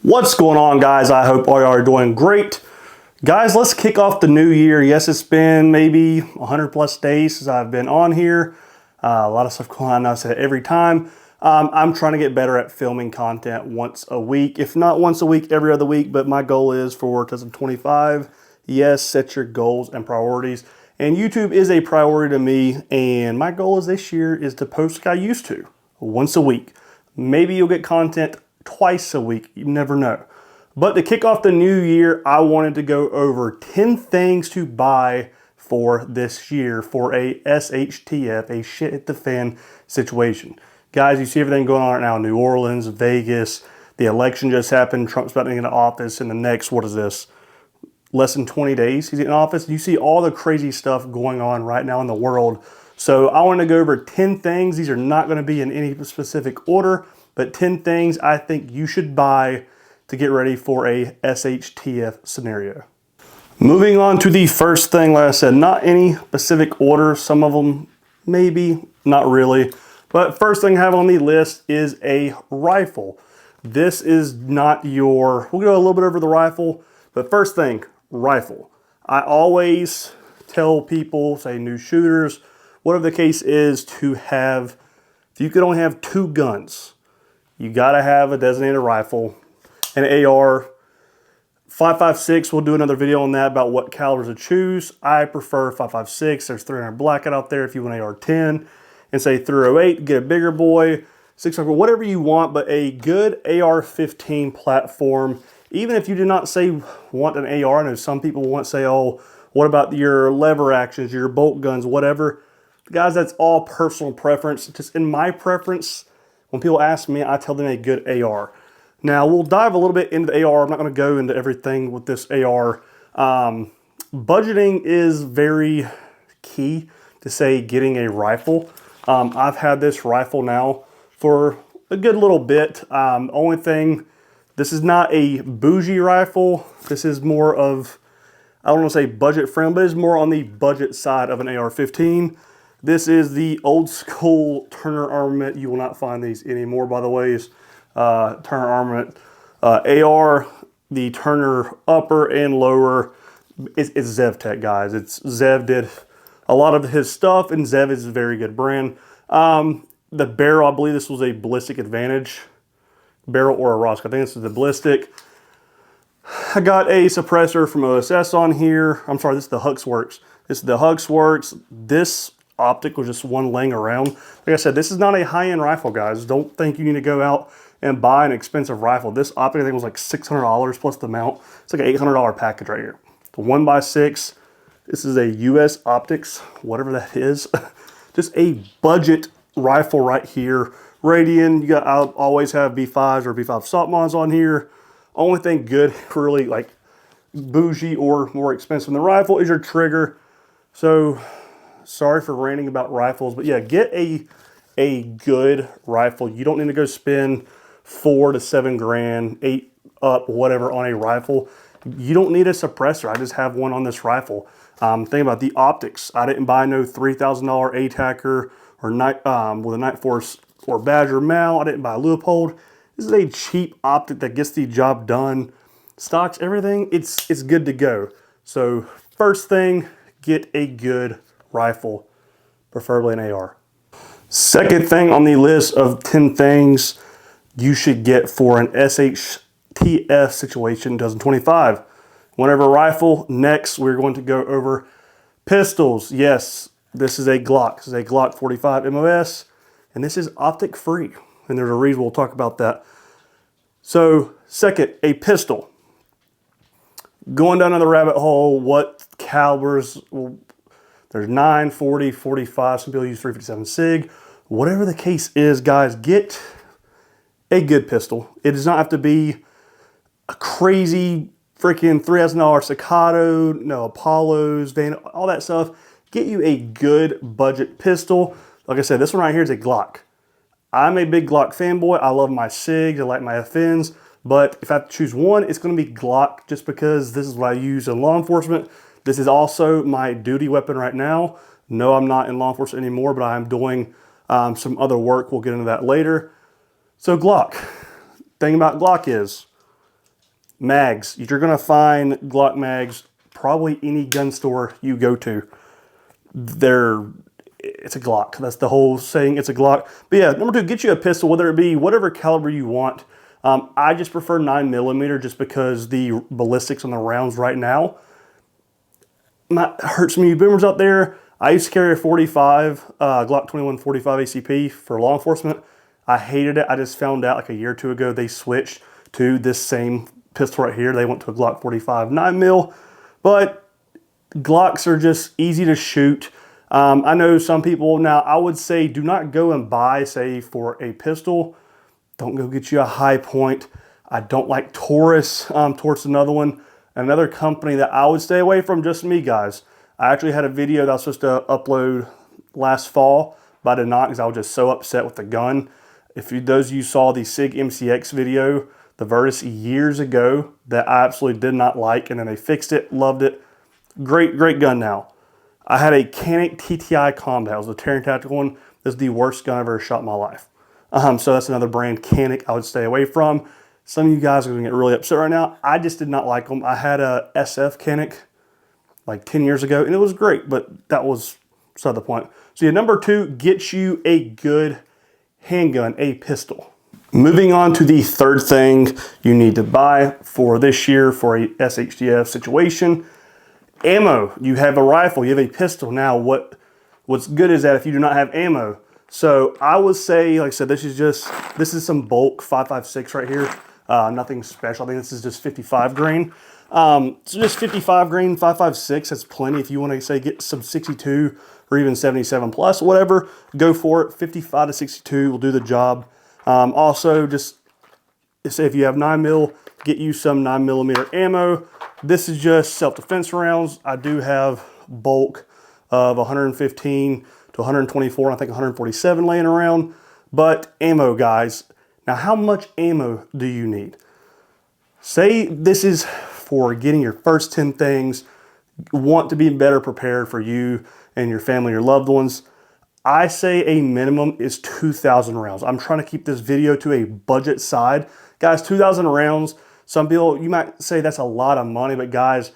What's going on, guys? I hope all y'all are doing great. Guys, let's kick off the new year. Yes, it's been maybe 100 plus days since I've been on here. A lot of stuff going on. I say it every time. I'm trying to get better at filming content once a week. If not once a week, every other week. But my goal is for 2025. Yes, set your goals and priorities. And YouTube is a priority to me. And my goal is this year is to post like I used to, once a week. Maybe you'll get content twice a week. You never know. But to kick off the new year, I wanted to go over 10 things to buy for this year for a SHTF, a shit hit the fan situation. Guys, you see everything going on right now in New Orleans, Vegas. The election just happened. Trump's about to get into office in the next, what is this? Less than 20 days he's in office. You see all the crazy stuff going on right now in the world. So I want to go over 10 things. These are not going to be in any specific order, but 10 things I think you should buy to get ready for a SHTF scenario. Moving on to the first thing, like I said, not any specific order. Some of them maybe, not really. But first thing I have on the list is a rifle. This is not your, we'll go a little bit over the rifle, but first thing, rifle. I always tell people, say new shooters, whatever the case is, to have, if you could only have 2 guns, you gotta have a designated rifle, an AR. 5.56, we'll do another video on that about what calibers to choose. I prefer 5.56. There's 300 blackout out there if you want AR-10. And say 308, get a bigger boy, 600, whatever you want, but a good AR-15 platform. Even if you do not say want an AR, I know some people want to say, oh, what about your lever actions, your bolt guns, whatever. Guys, that's all personal preference. Just in my preference, when people ask me, I tell them a good AR. Now, we'll dive a little bit into the AR. I'm not going to go into everything with this AR. Budgeting is very key to, say, getting a rifle. I've had this rifle now for a good little bit. Only thing, this is not a bougie rifle. This is more of, I don't want to say budget friendly, but it's more on the budget side of an AR-15. This is the old school Turner armament. You will not find these anymore, by the way. Turner armament. AR, the Turner upper and lower, it's Zev Tech, guys. Zev did a lot of his stuff, and Zev is a very good brand. The barrel, I believe this was a Ballistic Advantage barrel or a Roscoe. I think this is the Ballistic. I got a suppressor from OSS on here. I'm sorry, this is the Huxworks. This is the Huxworks. This optic was just one laying around. Like I said, this is not a high-end rifle, guys. Don't think you need to go out and buy an expensive rifle. This optic, I think, was like $600 plus the mount. It's like an $800 package right here. The 1x6. This is a US Optics, whatever that is. Just a budget rifle right here. Radian, I'll always have B5s or B5 Saltmons on here. Only thing good, really like bougie or more expensive than the rifle, is your trigger. So, sorry for ranting about rifles, but yeah, get a good rifle. You don't need to go spend 4 to 7 grand, 8 up, whatever, on a rifle. You don't need a suppressor. I just have one on this rifle. Think about the optics. I didn't buy no $3,000 ATACR or with a Night Force or Badger mount. I didn't buy a Leupold. This is a cheap optic that gets the job done. Stocks, everything, it's good to go. So first thing, get a good rifle, preferably an AR. Second thing on the list of 10 things you should get for an SHTF situation 2025. Whenever rifle, next we're going to go over pistols. Yes, this is a Glock. This is a Glock 45 MOS, and this is optic free. And there's a reason we'll talk about that. So second, a pistol. Going down the rabbit hole, what calibers? Well, there's 9, 40, 45, some people use 357 SIG. Whatever the case is, guys, get a good pistol. It does not have to be a crazy freaking $3,000 Staccato, no Apollos, Van, all that stuff. Get you a good budget pistol. Like I said, this one right here is a Glock. I'm a big Glock fanboy. I love my SIGs, I like my FNs, but if I have to choose one, it's gonna be Glock just because this is what I use in law enforcement. This is also my duty weapon right now. No, I'm not in law enforcement anymore, but I'm doing some other work. We'll get into that later. So Glock. Thing about Glock is Mags. You're gonna find Glock mags probably any gun store you go to. It's a Glock. That's the whole saying. It's a Glock. But yeah, number 2, get you a pistol, whether it be whatever caliber you want. I just prefer 9mm just because the ballistics on the rounds right now hurts me. Boomers out there, I used to carry a 45, Glock 21 45 ACP for law enforcement. I hated it. I just found out like a year or 2 ago they switched to this same pistol right here. They went to a Glock 45 9mm, but Glocks are just easy to shoot. I know some people, now I would say do not go and buy, say for a pistol, don't go get you a High Point. I don't like Taurus. Taurus is another one. Another company that I would stay away from, just me guys. I actually had a video that I was supposed to upload last fall, but I did not because I was just so upset with the gun. If those of you saw the SIG MCX video, the Virtus years ago, that I absolutely did not like, and then they fixed it, loved it. Great gun now. I had a Canic TTI Combat. It was a Terran Tactical one. This is the worst gun I've ever shot in my life. So that's another brand, Canic, I would stay away from. Some of you guys are going to get really upset right now. I just did not like them. I had a SF Canic like 10 years ago, and it was great, but that was beside the point. So yeah, number 2, get you a good handgun, a pistol. Moving on to the third thing you need to buy for this year for a SHTF situation. Ammo. You have a rifle, you have a pistol. Now what's good is that if you do not have ammo, so I would say, like I said, this is some bulk 5.56 right here. Nothing special. I think this is just 55 grain. So just 55 grain 5.56. That's plenty. If you want to say get some 62 or even 77 plus, whatever, go for it. 55 to 62 will do the job. Also, just say if you have 9mm, get you some 9mm ammo. This is just self-defense rounds. I do have bulk of 115 to 124, I think 147 laying around. But ammo, guys. Now, how much ammo do you need? Say this is for getting your first 10 things, want to be better prepared for you and your family, your loved ones. I say a minimum is 2,000 rounds. I'm trying to keep this video to a budget side. Guys, 2,000 rounds. Some people, you might say that's a lot of money, but guys,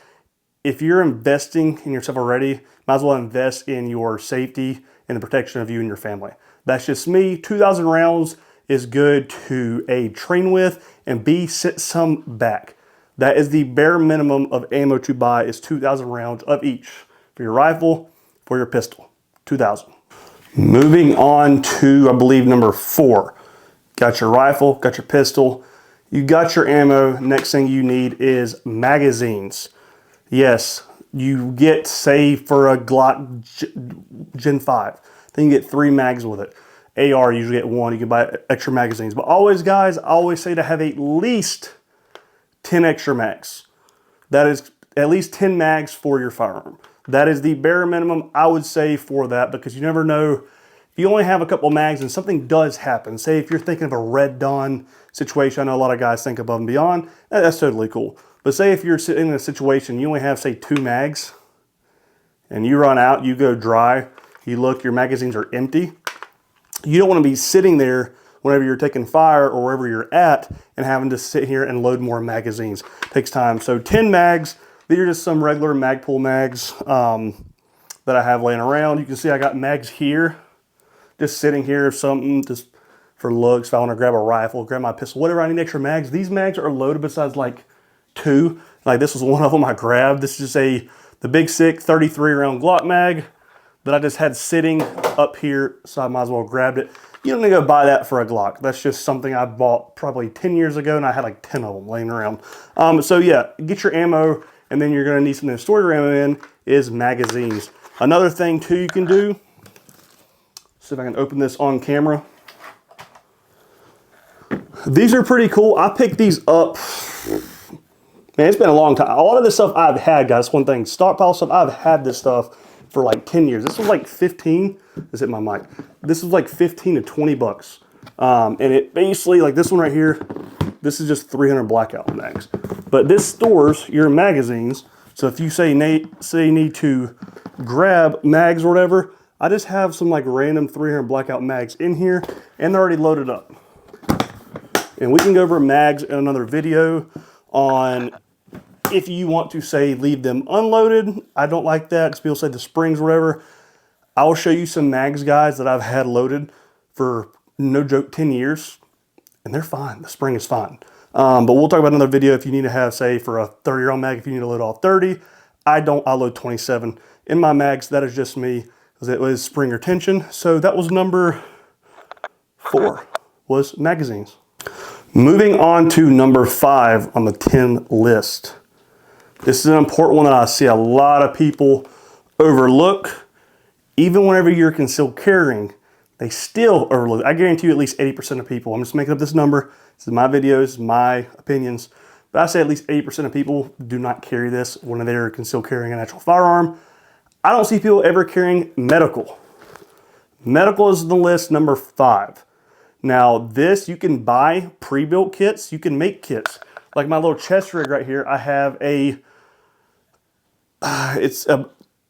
if you're investing in yourself already, might as well invest in your safety and the protection of you and your family. That's just me. 2,000 rounds is good to A, train with, and B, sit some back. That is the bare minimum of ammo to buy, is 2,000 rounds of each for your rifle, for your pistol. 2,000. Moving on to, I believe, number 4. Got your rifle, got your pistol, you got your ammo. Next thing you need is magazines. Yes, you get, say, for a Glock Gen 5, then you get 3 mags with it. AR, you usually get 1. You can buy extra magazines. But always, guys, I always say to have at least 10 extra mags. That is at least 10 mags for your firearm. That is the bare minimum I would say for that, because you never know. If you only have a couple mags and something does happen, say if you're thinking of a Red Dawn situation, I know a lot of guys think above and beyond, that's totally cool. But say if you're sitting in a situation, you only have, say, 2 mags, and you run out, you go dry, you look, your magazines are empty. You don't want to be sitting there whenever you're taking fire or wherever you're at and having to sit here and load more magazines. It takes time. So 10 mags, these are just some regular Magpul mags that I have laying around. You can see I got mags here, just sitting here, something just for looks. If I want to grab a rifle, grab my pistol, whatever, I need extra mags. These mags are loaded besides like 2. Like this was one of them I grabbed. This is just the Big Sick 33 round Glock mag that I just had sitting up here, so I might as well grabbed it. You don't need to go buy that for a Glock. That's just something I bought probably 10 years ago, and I had like 10 of them laying around. So yeah, get your ammo, and then you're gonna need something to store your ammo in, is magazines. Another thing too you can do, see if I can open this on camera. These are pretty cool. I picked these up, man, it's been a long time. A lot of this stuff I've had, guys, one thing, stockpile stuff, I've had this stuff for like 10 years. This was like 15, is it my mic? This was like 15 to 20 bucks. And it basically, like this one right here, this is just 300 blackout mags. But this stores your magazines. So if you say you need to grab mags or whatever, I just have some like random 300 blackout mags in here, and they're already loaded up. And we can go over mags in another video on if you want to say leave them unloaded. I don't like that because people say the springs or whatever. I will show you some mags, guys, that I've had loaded for, no joke, 10 years, and they're fine. The spring is fine. But we'll talk about another video if you need to have, say, for a 30-year-old mag, if you need to load all 30. I load 27 in my mags. That is just me because it was spring or tension. So that was number 4, was magazines. Moving on to number 5 on the 10 list. This is an important one that I see a lot of people overlook. Even whenever you're concealed carrying, they still overlook. I guarantee you at least 80% of people, I'm just making up this number, this is my videos, my opinions, but I say at least 80% of people do not carry this when they're concealed carrying an actual firearm. I don't see people ever carrying medical. Medical is the list, number 5. Now this, you can buy pre-built kits, you can make kits. Like my little chest rig right here, I have it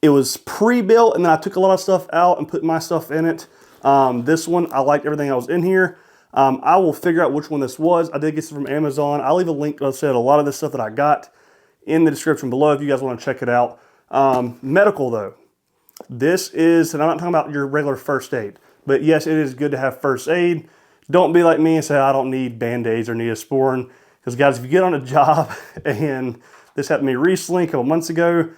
was pre-built and then I took a lot of stuff out and put my stuff in it. This one, I liked everything that was in here. I will figure out which one this was. I did get this from Amazon. I'll leave a link, like I said, a lot of this stuff that I got in the description below if you guys want to check it out. Medical though, this is, and I'm not talking about your regular first aid, but yes, it is good to have first aid. Don't be like me and say, I don't need Band-Aids or Neosporin. Because guys, if you get on a job, and this happened to me recently, a couple months ago,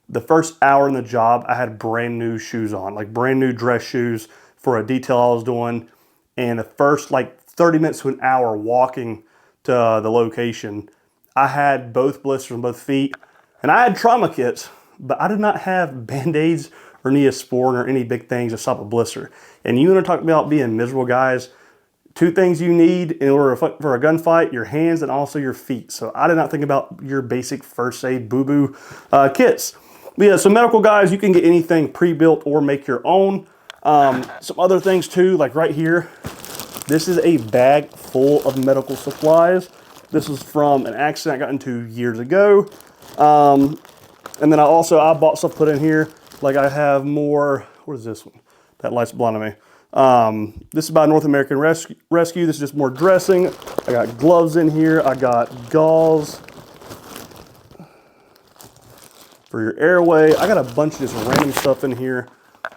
the first hour in the job, I had brand new shoes on, like brand new dress shoes for a detail I was doing. And the first like 30 minutes to an hour walking to the location, I had both blisters on both feet. And I had trauma kits, but I did not have Band-Aids or Neosporin or any big things to stop a blister. And you want to talk about being miserable, guys. 2 things you need in order for a gunfight: your hands and also your feet. So I did not think about your basic first aid boo-boo kits. But yeah, so medical, guys, you can get anything pre-built or make your own. Some other things too, like right here, this is a bag full of medical supplies. This is from an accident I got into years ago. And then I bought stuff put in here. Like I have more, what is this one? That light's blinding me. This is by North American Rescue. This is just more dressing. I got gloves in here. I got gauze for your airway. I got a bunch of just random stuff in here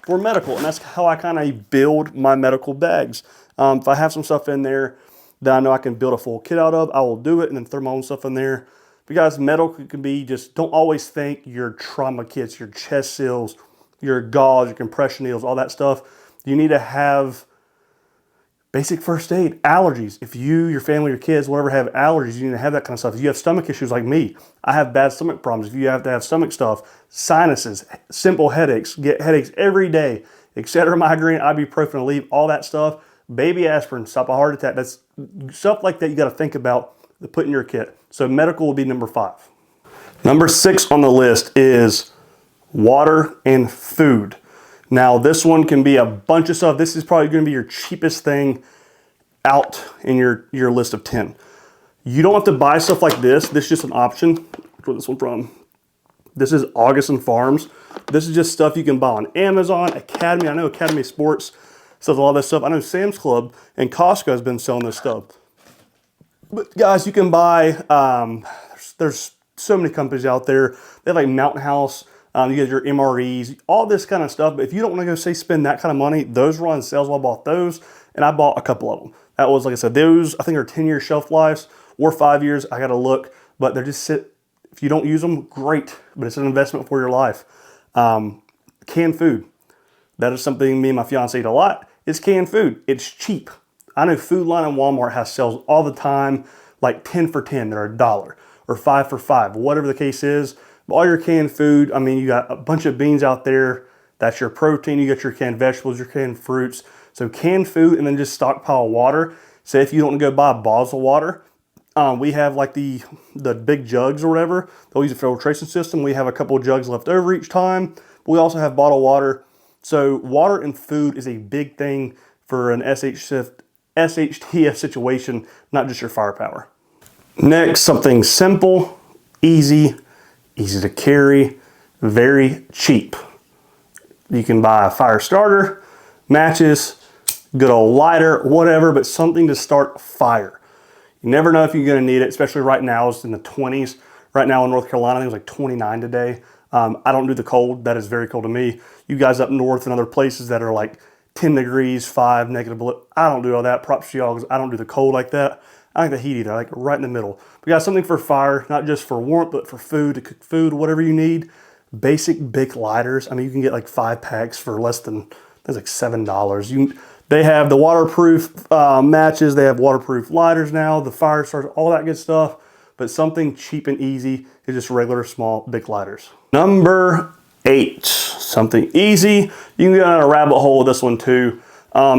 for medical, and that's how I kind of build my medical bags. If I have some stuff in there that I know I can build a full kit out of, I will do it and then throw my own stuff in there. But guys, medical can be just, don't always think your trauma kits, your chest seals, your gauze, your compression needles, all that stuff. You need to have basic first aid. Allergies. If you, your family, your kids, whatever, have allergies, you need to have that kind of stuff. If you have stomach issues like me, I have bad stomach problems. If you have to have stomach stuff, sinuses, simple headaches, get headaches every day, etc., migraine, ibuprofen, Aleve, all that stuff, baby aspirin, stop a heart attack. That's stuff like that you got to think about to put in your kit. So medical will be number 5. Number 6 on the list is water and food. Now this one can be a bunch of stuff. This is probably going to be your cheapest thing out in your list of 10. You don't have to buy stuff like this. This is just an option. Where's this one from? This is August Farms. This is just stuff you can buy on Amazon, Academy. I know Academy Sports sells a lot of this stuff. I know Sam's Club and Costco has been selling this stuff. But guys, you can buy, there's so many companies out there. They have like Mountain House. You get your MREs, all this kind of stuff. But if you don't want to go, say, spend that kind of money, those were on sale. So I bought those, and I bought a couple of them. That was, like I said, those, I think, are 10-year shelf lives or 5 years. I got to look, but they're just sit. If you don't use them, great, but it's an investment for your life. Canned food. That is something me and my fiance eat a lot. It's canned food. It's cheap. I know Food Line and Walmart has sales all the time, like 10 for 10. They're $1 or 5 for 5, whatever the case is. All your canned food, I mean, you got a bunch of beans out there. That's your protein. You got your canned vegetables, your canned fruits. So canned food, and then just stockpile water. Say if you don't want to go buy bottles of water, we have like the big jugs or whatever. They'll use a filtration system. We have a couple of jugs left over each time. But we also have bottled water. So water and food is a big thing for an SHTF situation, not just your firepower. Next, something simple, easy to carry, very cheap. You can buy a fire starter, matches, good old lighter, whatever, but something to start a fire. You never know if you're gonna need it, especially right now, it's in the 20s. Right now in North Carolina, I think it was like 29 today. I don't do the cold, that is very cold to me. You guys up north and other places that are like 10 degrees, 5, negative below, I don't do all that. Props to y'all, because I don't do the cold like that. I like the heat either, I like right in the middle. We got something for fire, not just for warmth, but for food, to cook food, whatever you need. Basic Bic lighters. I mean, you can get like 5 packs for less than, that's like $7. They have the waterproof matches. They have waterproof lighters now, the fire starters, all that good stuff. But something cheap and easy is just regular small Bic lighters. Number 8, something easy. You can go down a rabbit hole with this one too,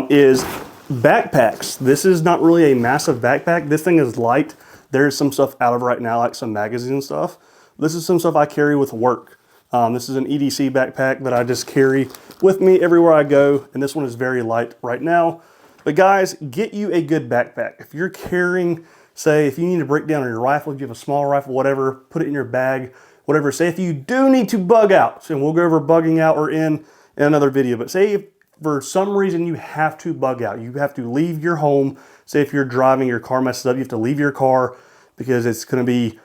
is backpacks. This is not really a massive backpack. This thing is light. There's some stuff out of right now, like some magazines and stuff. This is some stuff I carry with work. This is an EDC backpack that I just carry with me everywhere I go, and this one is very light right now. But guys, get you a good backpack. If you're carrying, say, if you need to break down on your rifle, if you have a small rifle, whatever, put it in your bag, whatever. Say if you do need to bug out, and we'll go over bugging out or in another video, but say if for some reason you have to bug out, you have to leave your home, say if you're driving, your car messes up, you have to leave your car because it's gonna be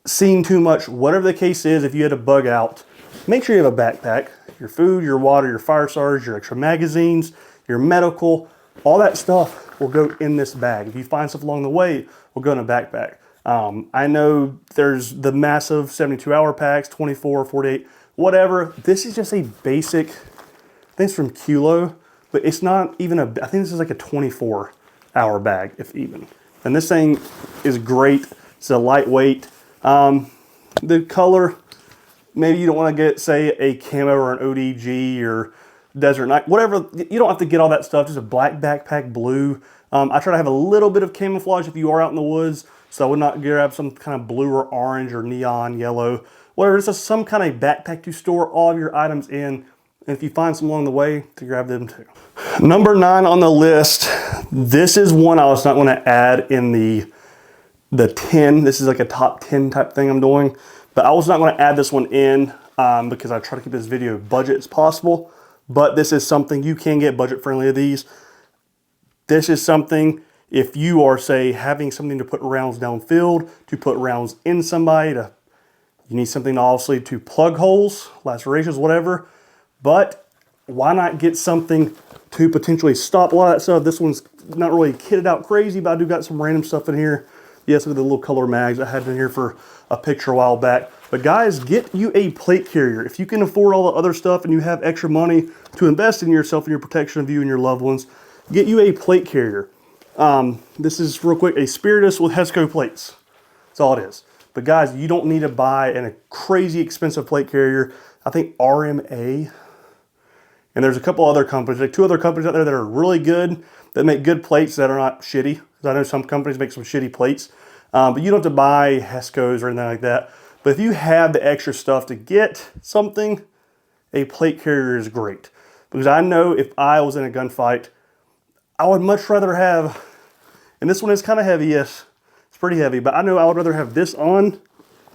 seen too much, whatever the case is, if you had to bug out, make sure you have a backpack. Your food, your water, your fire starters, your extra magazines, your medical, all that stuff will go in this bag. If you find stuff along the way, will go in a backpack. I know there's the massive 72-hour packs, 24, 48, whatever. This is just a basic, I think it's from Kilo, but it's not even a, I think this is like a 24-hour bag, if even. And this thing is great. It's a lightweight. The color, maybe you don't want to get, say, a camo or an ODG or Desert Night, whatever. You don't have to get all that stuff. Just a black backpack, blue. I try to have a little bit of camouflage if you are out in the woods, so I would not grab some kind of blue or orange or neon yellow, whatever. It's just some kind of backpack to store all of your items in, and if you find some along the way, to grab them too. Number 9 on the list. This is one I was not going to add in the 10. This is like a top 10 type thing I'm doing, but I was not going to add this one in because I try to keep this video budget as possible. But this is something you can get budget friendly of these. This is something, if you are, say, having something to put rounds downfield, to put rounds in somebody, you need something obviously to plug holes, lacerations, whatever. But why not get something to potentially stop a lot of that stuff? This one's not really kitted out crazy, but I do got some random stuff in here. Yes, with the little color mags I had in here for a picture a while back. But guys, get you a plate carrier. If you can afford all the other stuff and you have extra money to invest in yourself and your protection of you and your loved ones, get you a plate carrier. This is, real quick, a Spiritus with HESCO plates. That's all it is. But guys, you don't need to buy a crazy expensive plate carrier. I think RMA, and there's a couple other companies, like 2 other companies out there that are really good, that make good plates that are not shitty. Because I know some companies make some shitty plates. But you don't have to buy HESCOs or anything like that. But if you have the extra stuff to get something, a plate carrier is great. Because I know if I was in a gunfight, I would much rather have, and this one is kind of heavy, yes, it's pretty heavy, but I know I would rather have this on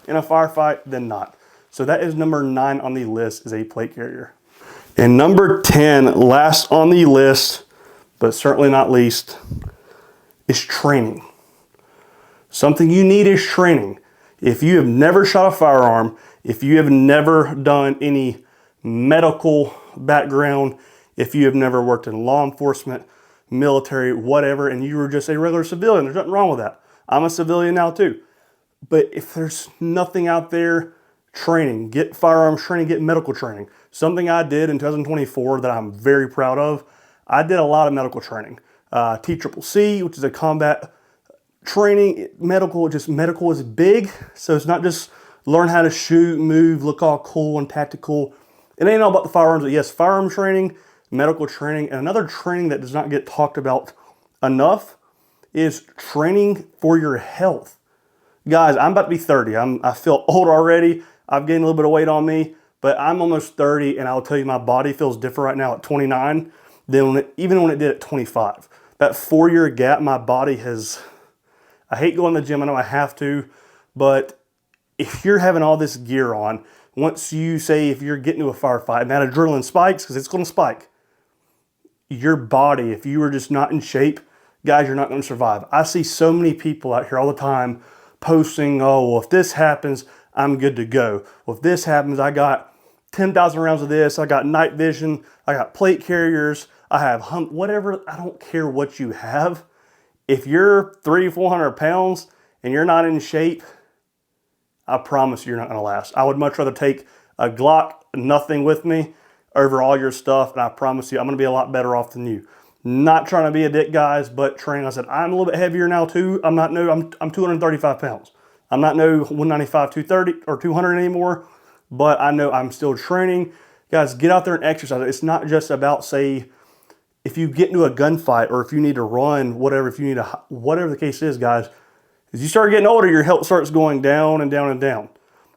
in a firefight than not. So that is number 9 on the list, is a plate carrier. And number 10, last on the list, but certainly not least, is training. Something you need is training. If you have never shot a firearm, if you have never done any medical background, if you have never worked in law enforcement, military, whatever, and you were just a regular civilian, there's nothing wrong with that. I'm a civilian now too. But if there's nothing out there, training, get firearms training, get medical training. Something I did in 2024 that I'm very proud of, I did a lot of medical training. TCCC, which is a combat training, medical is big. So it's not just learn how to shoot, move, look all cool and tactical. It ain't all about the firearms, but yes, firearm training, medical training, and another training that does not get talked about enough is training for your health. Guys, I'm about to be 30. I feel old already. I've gained a little bit of weight on me, but I'm almost 30, and I'll tell you my body feels different right now at 29 than even when it did at 25. That 4-year gap, my body has, I hate going to the gym, I know I have to, but if you're having all this gear on, once you say, if you're getting to a firefight and that adrenaline spikes, because it's going to spike, your body, if you are just not in shape, guys, you're not going to survive. I see so many people out here all the time posting, oh, well, if this happens, I'm good to go. Well, if this happens, I got 10,000 rounds of this, I got night vision, I got plate carriers, I have whatever, I don't care what you have. If you're 300-400 pounds and you're not in shape, I promise you're not going to last. I would much rather take a Glock, nothing with me, over all your stuff, and I promise you, I'm going to be a lot better off than you. Not trying to be a dick, guys, but training, like I said, I'm a little bit heavier now too. I'm 235 pounds. I'm not no 195, 230, or 200 anymore, but I know I'm still training. Guys, get out there and exercise. It's not just about, say, if you get into a gunfight or if you need to run, whatever, whatever the case is, guys, as you start getting older, your health starts going down and down and down.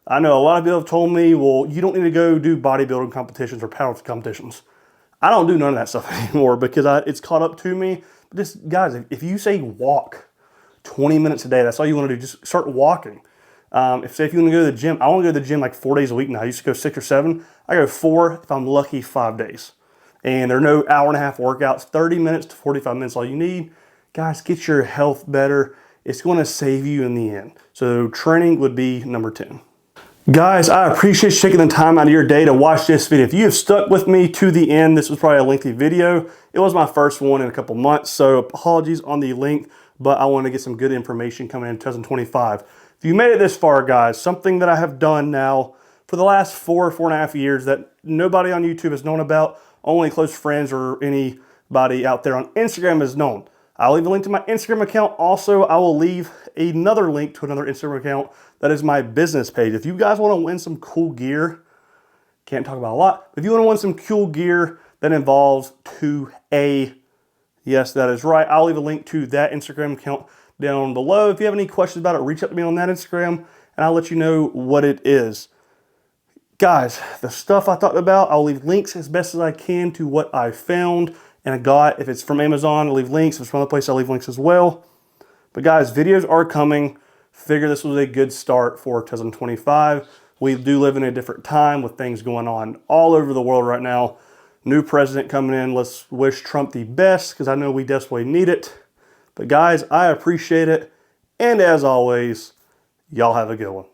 I know a lot of people have told me, well, you don't need to go do bodybuilding competitions or powerlifting competitions. I don't do none of that stuff anymore because it's caught up to me. But just, guys, if you say walk 20 minutes a day, that's all you want to do, just start walking. If you want to go to the gym, I only go to the gym like 4 days a week now. I used to go 6 or 7. I go 4, if I'm lucky, 5 days. And there are no hour-and-a-half workouts, 30 minutes to 45 minutes, all you need. Guys, get your health better. It's going to save you in the end. So training would be number 10. Guys, I appreciate you taking the time out of your day to watch this video. If you have stuck with me to the end, this was probably a lengthy video. It was my first one in a couple months, so apologies on the length, but I want to get some good information coming in 2025. If you made it this far, guys, something that I have done now for the last 4.5 years that nobody on YouTube has known about, only close friends or anybody out there on Instagram has known. I'll leave a link to my Instagram account. Also, I will leave another link to another Instagram account that is my business page. If you guys want to win some cool gear, can't talk about a lot. If you want to win some cool gear that involves 2A, yes, that is right. I'll leave a link to that Instagram account down below. If you have any questions about it, reach out to me on that Instagram and I'll let you know what it is. Guys, the stuff I talked about, I'll leave links as best as I can to what I found and I got. If it's from Amazon, I'll leave links. If it's from other place, I'll leave links as well. But guys, videos are coming. Figure this was a good start for 2025. We do live in a different time with things going on all over the world right now. New president coming in. Let's wish Trump the best because I know we desperately need it. But guys, I appreciate it. And as always, y'all have a good one.